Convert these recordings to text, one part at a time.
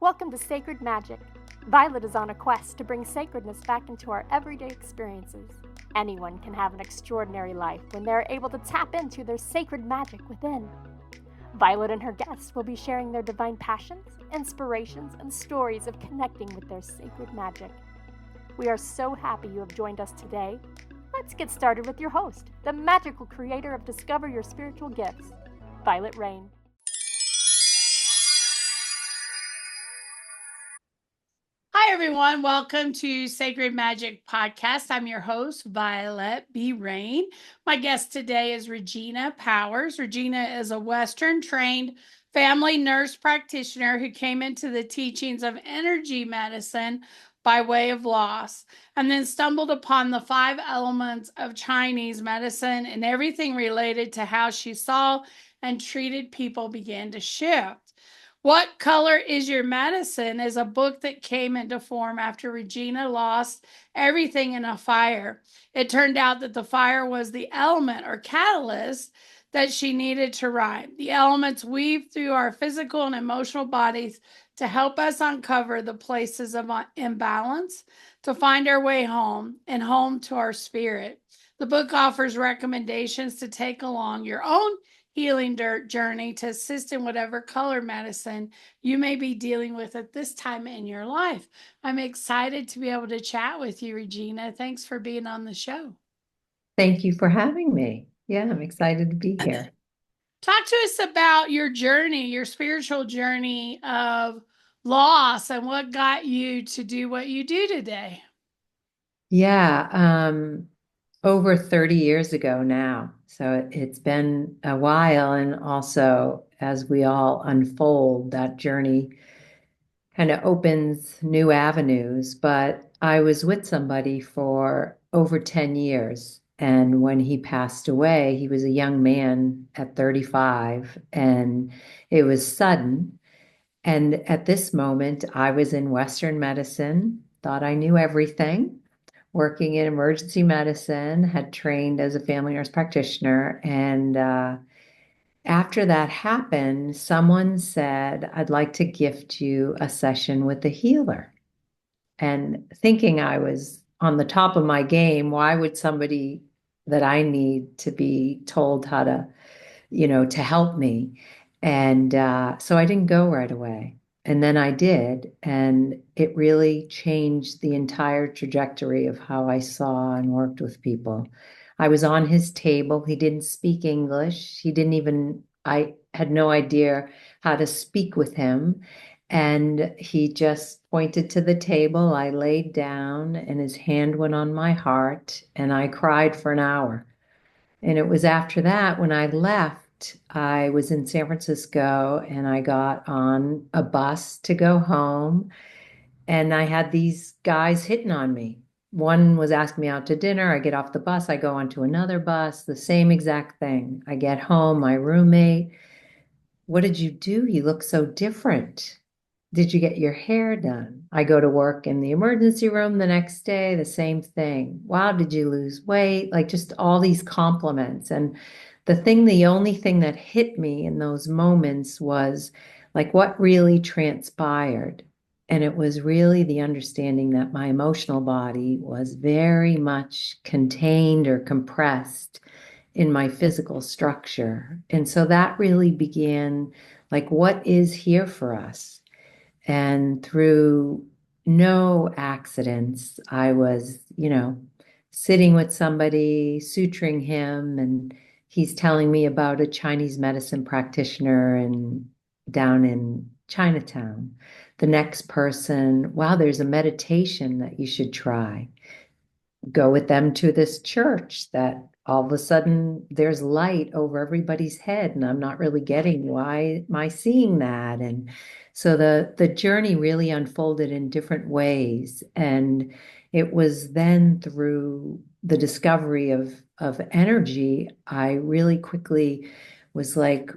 Welcome to Sacred Magic. Violet is on a quest to bring sacredness back into our everyday experiences. Anyone can have an extraordinary life when they are able to tap into their sacred magic within. Violet and her guests will be sharing their divine passions, inspirations, and stories of connecting with their sacred magic. We are so happy you have joined us today. Let's get started with your host, the magical creator of Discover Your Spiritual Gifts, Vialet Rayne. Hi, everyone. Welcome to Sacred Magic Podcast. I'm your host, Vialet B Rayne. My guest today is Regina Powers. Regina is a Western-trained family nurse practitioner who came into the teachings of energy medicine by way of loss, and then stumbled upon the 5 elements of Chinese medicine, and everything related to how she saw and treated people began to shift. What Color is Your Medicine is a book that came into form after Regina lost everything in a fire. It turned out that the fire was the element or catalyst that she needed to ride. The elements weave through our physical and emotional bodies to help us uncover the places of imbalance, to find our way home and home to our spirit. The book offers recommendations to take along your own healing journey to assist in whatever color medicine you may be dealing with at this time in your life. I'm excited to be able to chat with you, Regina. Thanks for being on the show. Thank you for having me. Yeah, I'm excited to be here. Talk to us about your journey, your spiritual journey of loss, and what got you to do what you do today. Yeah, over 30 years ago now. So it's been a while. And also, as we all unfold, that journey kind of opens new avenues. But I was with somebody for over 10 years. And when he passed away, he was a young man at 35, and it was sudden. And at this moment, I was in Western medicine, thought I knew everything, working in emergency medicine, had trained as a family nurse practitioner. And after that happened, someone said, I'd like to gift you a session with a healer. And thinking I was on the top of my game, why would somebody that I need to be told how to, to help me? And so I didn't go right away. And then I did, and it really changed the entire trajectory of how I saw and worked with people. I was on his table. He didn't speak English. I had no idea how to speak with him. And he just pointed to the table. I laid down, and his hand went on my heart, and I cried for an hour. And it was after that, when I left, I was in San Francisco, and I got on a bus to go home, and I had these guys hitting on me. One was asking me out to dinner. I get off the bus, I go onto another bus, the same exact thing. I get home, my roommate, what did you do? You look so different. Did you get your hair done? I go to work in the emergency room the next day, the same thing. Wow, did you lose weight? Like, just all these compliments. And the only thing that hit me in those moments was like what really transpired. And it was really the understanding that my emotional body was very much contained or compressed in my physical structure. And so that really began like, what is here for us? And through no accidents, I was, sitting with somebody, suturing him, and he's telling me about a Chinese medicine practitioner down in Chinatown. The next person, wow, there's a meditation that you should try. Go with them to this church that all of a sudden there's light over everybody's head, and I'm not really getting why am I seeing that. And so the journey really unfolded in different ways. And it was then through the discovery of energy, I really quickly was like,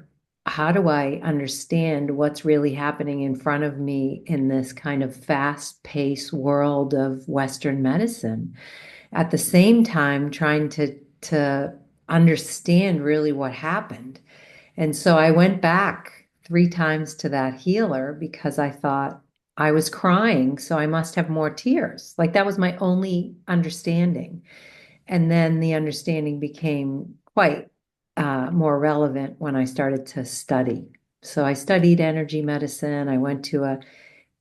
how do I understand what's really happening in front of me in this kind of fast-paced world of Western medicine? At the same time, trying to understand really what happened. And so I went back 3 times to that healer because I thought, I was crying, so I must have more tears. Like that was my only understanding. And then the understanding became quite more relevant when I started to study. So I studied energy medicine. I went to a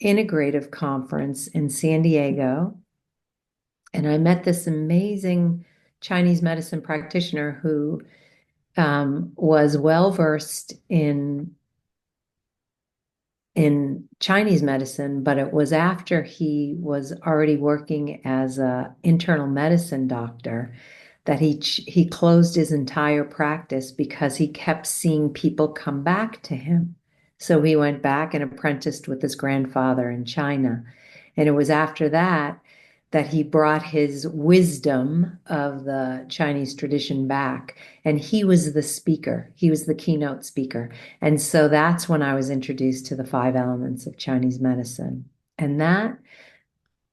integrative conference in San Diego, and I met this amazing Chinese medicine practitioner who was well versed in Chinese medicine, but it was after he was already working as a internal medicine doctor that he closed his entire practice because he kept seeing people come back to him. So he went back and apprenticed with his grandfather in China. And it was after that that he brought his wisdom of the Chinese tradition back. And he was the speaker, he was the keynote speaker. And so that's when I was introduced to the 5 elements of Chinese medicine. And that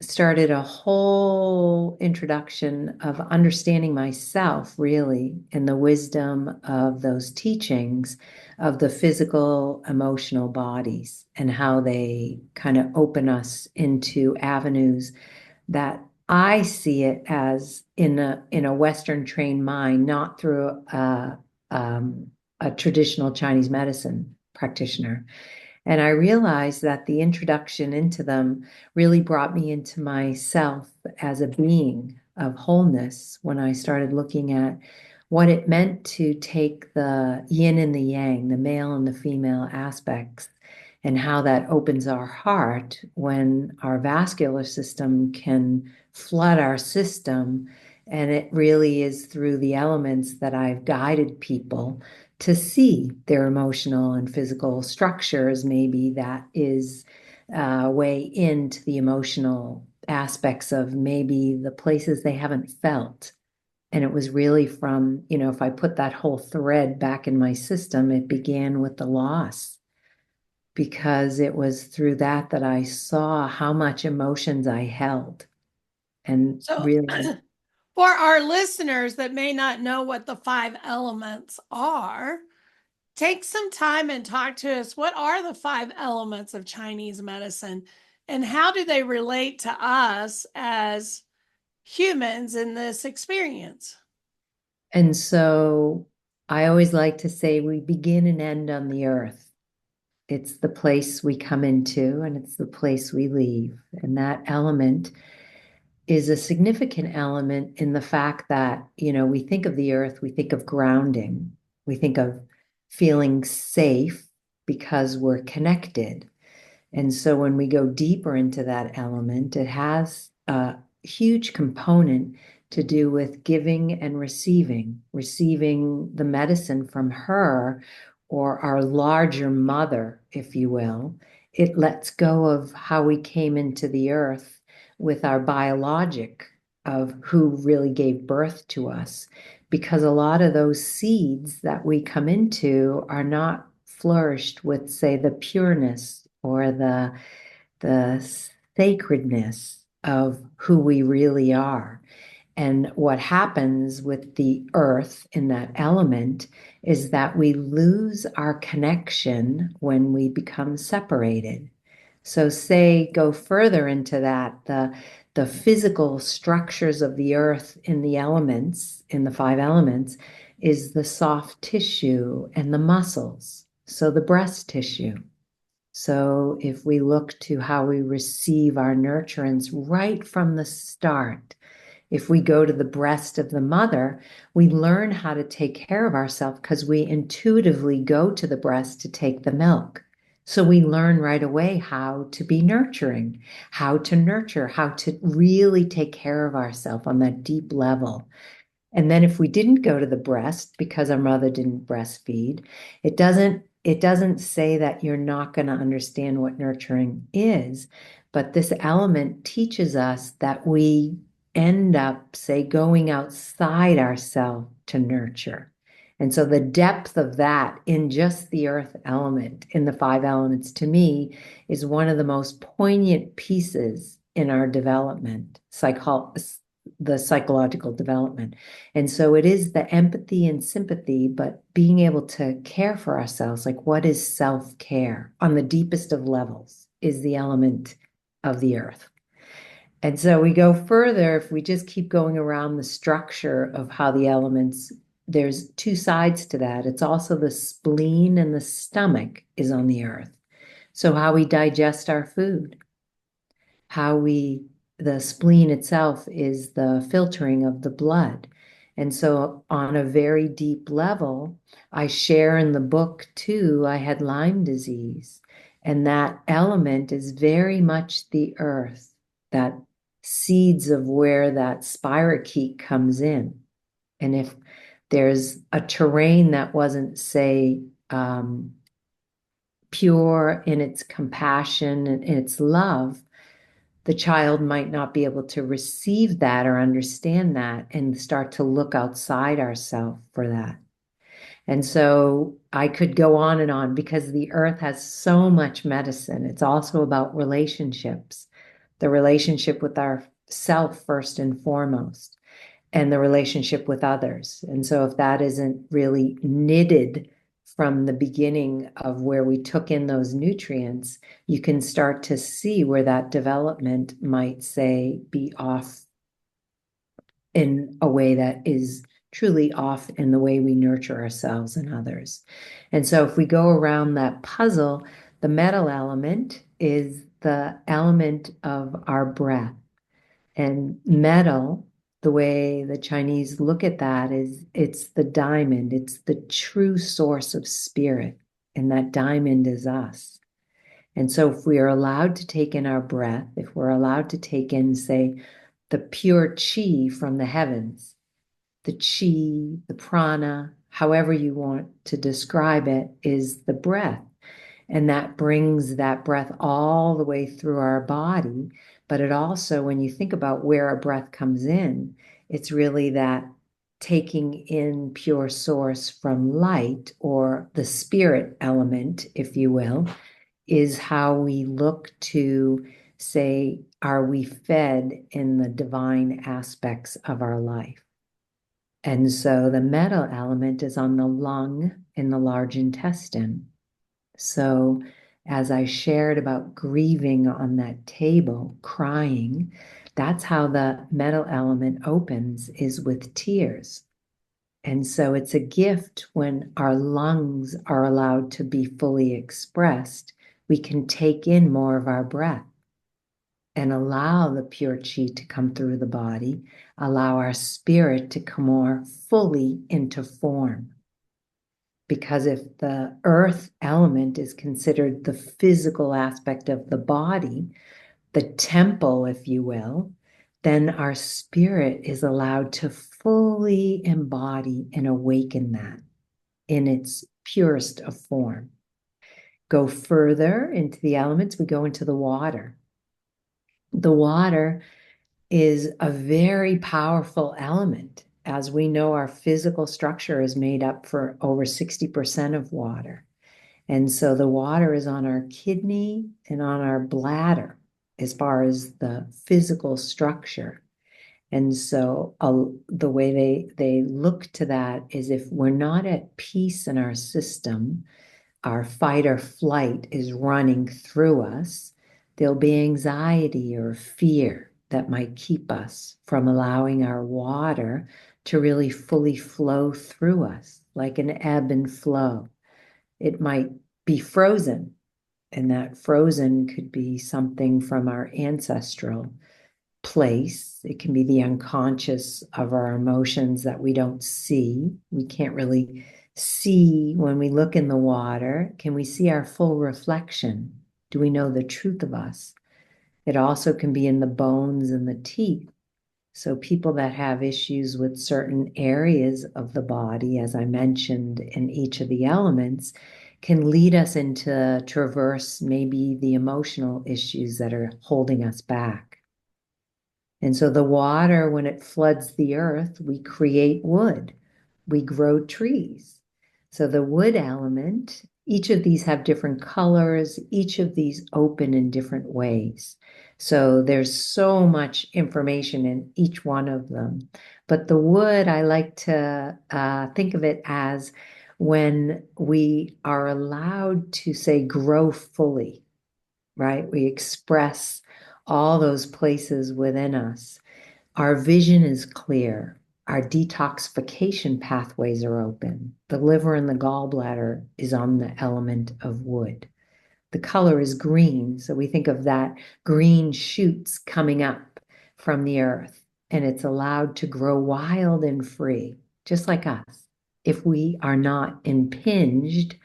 started a whole introduction of understanding myself, really, in the wisdom of those teachings of the physical, emotional bodies and how they kind of open us into avenues that I see it as in a Western trained mind, not through a traditional Chinese medicine practitioner. And I realized that the introduction into them really brought me into myself as a being of wholeness when I started looking at what it meant to take the yin and the yang, the male and the female aspects, and how that opens our heart when our vascular system can flood our system. And it really is through the elements that I've guided people to see their emotional and physical structures. Maybe that is a way into the emotional aspects of maybe the places they haven't felt. And it was really from, if I put that whole thread back in my system, it began with the loss, because it was through that that I saw how much emotions I held. And So, really, for our listeners that may not know what the 5 elements are, take some time and talk to us. What are the 5 elements of Chinese medicine, and how do they relate to us as humans in this experience? and so I always like to say we begin and end on the earth. It's the place we come into and it's the place we leave. And that element is a significant element in the fact that, we think of the earth, we think of grounding, we think of feeling safe because we're connected. And so when we go deeper into that element, it has a huge component to do with giving and receiving the medicine from her, or our larger mother, if you will. It lets go of how we came into the earth with our biologic of who really gave birth to us, because a lot of those seeds that we come into are not flourished with, say, the pureness or the sacredness of who we really are. And what happens with the earth in that element is that we lose our connection when we become separated. So say, go further into that, the physical structures of the earth in the elements, in the 5 elements, is the soft tissue and the muscles. So the breast tissue. So if we look to how we receive our nurturance right from the start, if we go to the breast of the mother, we learn how to take care of ourselves because we intuitively go to the breast to take the milk. So we learn right away how to be nurturing, how to nurture, how to really take care of ourselves on that deep level. And then if we didn't go to the breast because our mother didn't breastfeed, it doesn't say that you're not going to understand what nurturing is, but this element teaches us that we end up, say, going outside ourselves to nurture. And so the depth of that in just the earth element, in the 5 elements, to me, is one of the most poignant pieces in our development, the psychological development. And so it is the empathy and sympathy, but being able to care for ourselves. Like, what is self-care on the deepest of levels? is the element of the earth. And so we go further, if we just keep going around the structure of how the elements, there's two sides to that. It's also the spleen and the stomach is on the earth. So how we digest our food, the spleen itself is the filtering of the blood. And so on a very deep level, I share in the book too, I had Lyme disease. And that element is very much the earth, that seeds of where that spirochete comes in. And if there's a terrain that wasn't, say, pure in its compassion and its love, the child might not be able to receive that or understand that and start to look outside ourselves for that. And so I could go on and on because the earth has so much medicine. It's also about relationships, the relationship with ourself first and foremost, and the relationship with others. And so if that isn't really knitted from the beginning of where we took in those nutrients, you can start to see where that development might, say, be off in a way that is truly off in the way we nurture ourselves and others. And so if we go around that puzzle, the metal element is the element of our breath. And metal, the way the Chinese look at that is it's the diamond, it's the true source of spirit, and that diamond is us. And so if we are allowed to take in our breath, if we're allowed to take in, say, the pure chi from the heavens, the chi, the prana, however you want to describe it, is the breath. And that brings that breath all the way through our body. But it also, when you think about where our breath comes in, it's really that taking in pure source from light, or the spirit element, if you will, is how we look to say, are we fed in the divine aspects of our life? And so the metal element is on the lung in the large intestine. So as I shared about grieving on that table, crying, that's how the metal element opens, is with tears. And so it's a gift when our lungs are allowed to be fully expressed. We can take in more of our breath and allow the pure chi to come through the body, allow our spirit to come more fully into form. Because if the earth element is considered the physical aspect of the body, the temple, if you will, then our spirit is allowed to fully embody and awaken that in its purest of form. Go further into the elements, we go into the water. The water is a very powerful element. As we know, our physical structure is made up for over 60% of water. And so the water is on our kidney and on our bladder as far as the physical structure. And so the way they look to that is, if we're not at peace in our system, our fight or flight is running through us, there'll be anxiety or fear that might keep us from allowing our water to really fully flow through us, like an ebb and flow. It might be frozen, and that frozen could be something from our ancestral place. It can be the unconscious of our emotions that we don't see. We can't really see when we look in the water. Can we see our full reflection? Do we know the truth of us? It also can be in the bones and the teeth. So people that have issues with certain areas of the body, as I mentioned in each of the elements, can lead us into traverse maybe the emotional issues that are holding us back. And so the water, when it floods the earth, we create wood, we grow trees. So the wood element, each of these have different colors, each of these open in different ways. So there's so much information in each one of them. But the wood, I like to think of it as when we are allowed to, say, grow fully. right? We express all those places within us. Our vision is clear. Our detoxification pathways are open. The liver and the gallbladder is on the element of wood. The color is green, so we think of that green shoots coming up from the earth, and it's allowed to grow wild and free, just like us, if we are not impinged.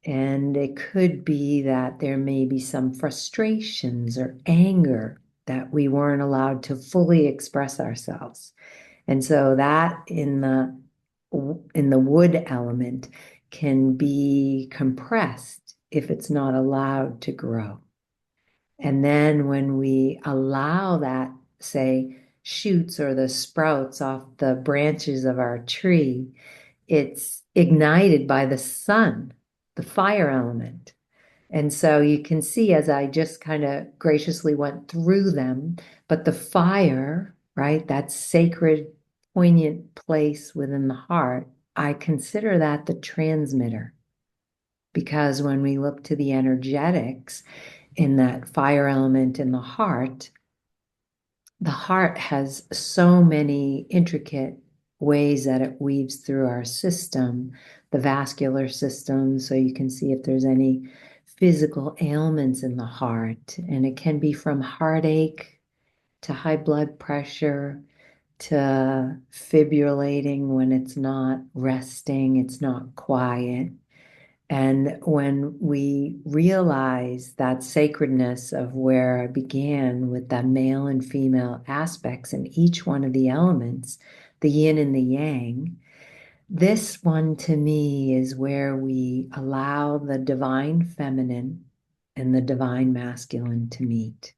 And it could be that there may be some frustrations or anger that we weren't allowed to fully express ourselves. And so that in the wood element can be compressed if it's not allowed to grow. And then when we allow that, say, shoots or the sprouts off the branches of our tree, it's ignited by the sun, the fire element. And so you can see as I just kind of graciously went through them, but the fire, right, that sacred, poignant place within the heart, I consider that the transmitter. Because when we look to the energetics in that fire element in the heart has so many intricate ways that it weaves through our system, the vascular system, so you can see if there's any physical ailments in the heart. And it can be from heartache to high blood pressure to fibrillating when it's not resting, it's not quiet. And when we realize that sacredness of where I began with the male and female aspects in each one of the elements, the yin and the yang, this one to me is where we allow the divine feminine and the divine masculine to meet.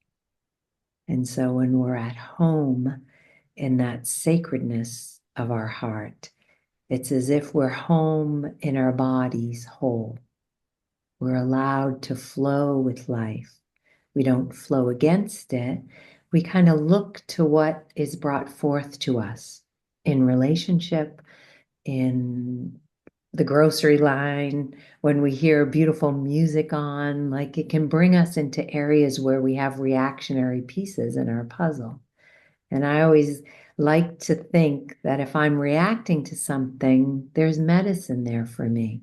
And so when we're at home in that sacredness of our heart, it's as if we're home in our bodies whole. We're allowed to flow with life. We don't flow against it. We kind of look to what is brought forth to us in relationship, in the grocery line, when we hear beautiful music on, like it can bring us into areas where we have reactionary pieces in our puzzle. And I always like to think that if I'm reacting to something, there's medicine there for me.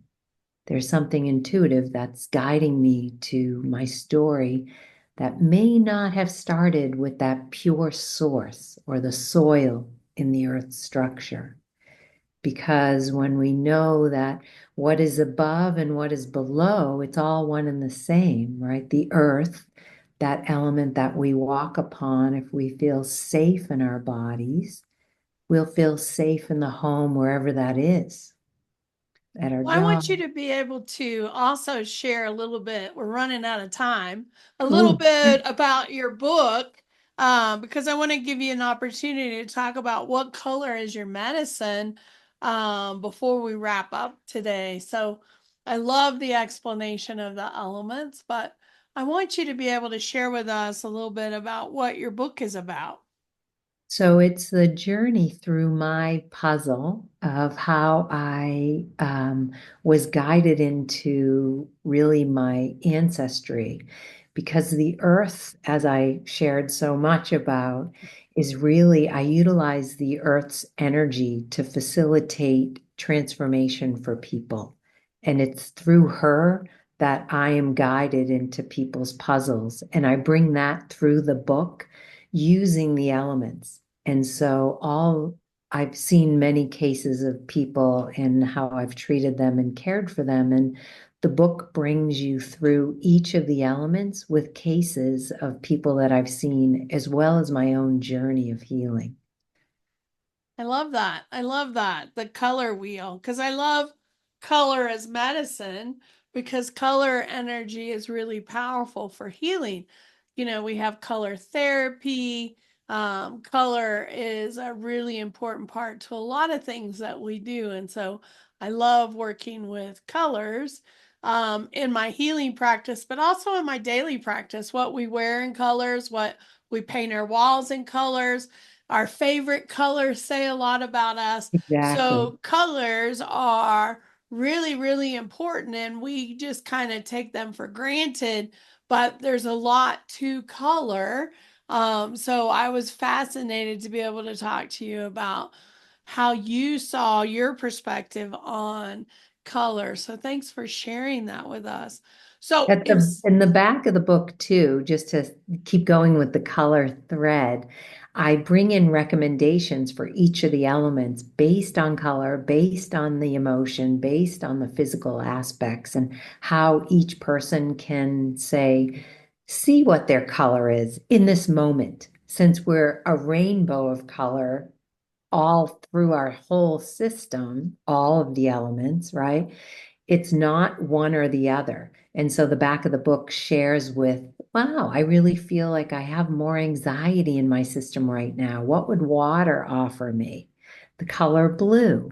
There's something intuitive that's guiding me to my story that may not have started with that pure source or the soil in the earth's structure. Because when we know that what is above and what is below, it's all one and the same, right? The earth, that element that we walk upon, if we feel safe in our bodies, we'll feel safe in the home, wherever that is, at our Well, I want job. you to be able to also share a little bit, we're running out of time, a little Ooh. bit about your book, because I want to give you an opportunity to talk about what color is your medicine before we wrap up today. So I love the explanation of the elements, but I want you to be able to share with us a little bit about what your book is about. So it's the journey through my puzzle of how I was guided into really my ancestry. Because the earth, as I shared so much about, is really, I utilize the earth's energy to facilitate transformation for people. And it's through her that I am guided into people's puzzles. And I bring that through the book using the elements. And so I've seen many cases of people and how I've treated them and cared for them. And the book brings you through each of the elements with cases of people that I've seen, as well as my own journey of healing. I love that. I love that. The color wheel. Because I love color as medicine because color energy is really powerful for healing. You know, we have color therapy. Color is a really important part to a lot of things that we do. And so I love working with colors in my healing practice, but also in my daily practice, what we wear in colors, what we paint our walls in colors. Our favorite colors say a lot about us. Exactly. So colors are really, really important, and we just kind of take them for granted. but there's a lot to color. So I was fascinated to be able to talk to you about how you saw your perspective on color. So thanks for sharing that with us. So In the back of the book too, just to keep going with the color thread, I bring in recommendations for each of the elements based on color, based on the emotion, based on the physical aspects, and how each person can see what their color is in this moment. Since we're a rainbow of color all through our whole system, all of the elements, right? It's not one or the other. And so the back of the book shares with, wow, I really feel like I have more anxiety in my system right now. What would water offer me? The color blue.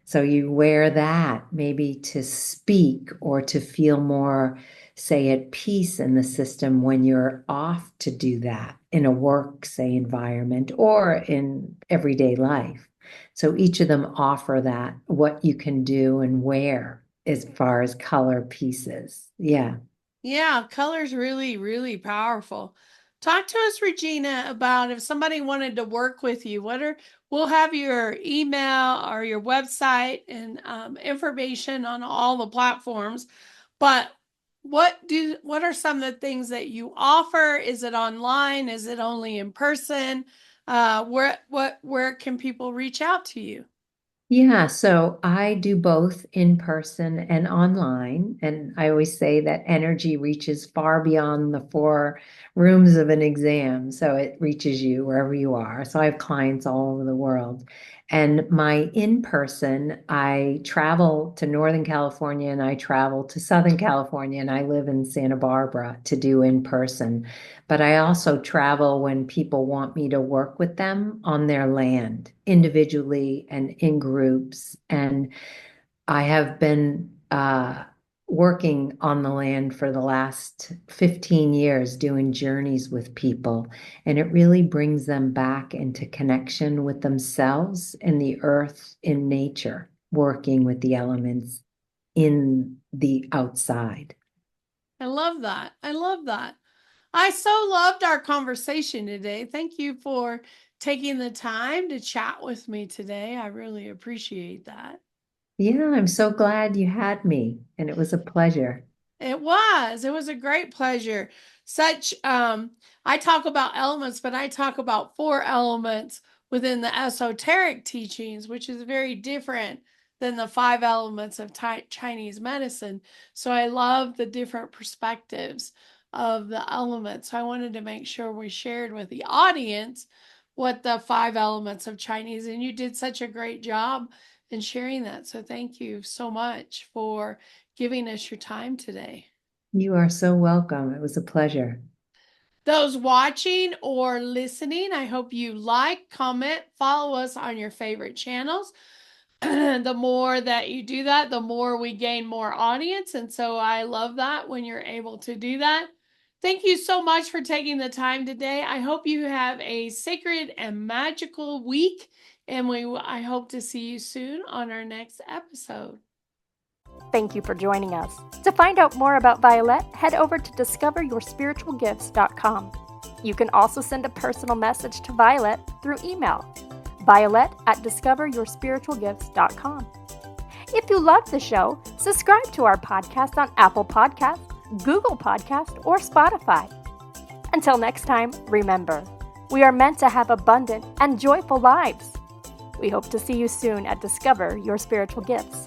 So you wear that maybe to speak or to feel more, say, at peace in the system when you're off to do that in a work, say, environment or in everyday life. So each of them offer that, what you can do and wear as far as color pieces. Yeah. Yeah, color's really, really powerful. Talk to us, Regina, about if somebody wanted to work with you, we'll have your email or your website and information on all the platforms. But what are some of the things that you offer? Is it online? Is it only in person? Where can people reach out to you? Yeah, so I do both in person and online. And I always say that energy reaches far beyond the four rooms of an exam. So it reaches you wherever you are. So I have clients all over the world. And my in person, I travel to Northern California and I travel to Southern California and I live in Santa Barbara to do in person. But I also travel when people want me to work with them on their land, individually and in groups. And I have been working on the land for the last 15 years, doing journeys with people. And it really brings them back into connection with themselves and the earth, in nature, working with the elements in the outside. I love that. I love that. I so loved our conversation today. Thank you for taking the time to chat with me today. I really appreciate that. Yeah, I'm so glad you had me, and it was a pleasure. It was a great pleasure. Such I talk about elements, but I talk about four elements within the esoteric teachings, which is very different than the five elements of Chinese medicine. So I love the different perspectives of the elements. So I wanted to make sure we shared with the audience what the five elements of Chinese, and you did such a great job in sharing that. So thank you so much for giving us your time today. You are so welcome. It was a pleasure. Those watching or listening, I hope you like, comment, follow us on your favorite channels. The more that you do that, the more we gain more audience. And so I love that when you're able to do that. Thank you so much for taking the time today. I hope you have a sacred and magical week. And I hope to see you soon on our next episode. Thank you for joining us. To find out more about Vialet, head over to discoveryourspiritualgifts.com. You can also send a personal message to Vialet through email, violet@discoveryourspiritualgifts.com. If you love the show, subscribe to our podcast on Apple Podcasts, Google Podcasts, or Spotify. Until next time, remember, we are meant to have abundant and joyful lives. We hope to see you soon at Discover Your Spiritual Gifts.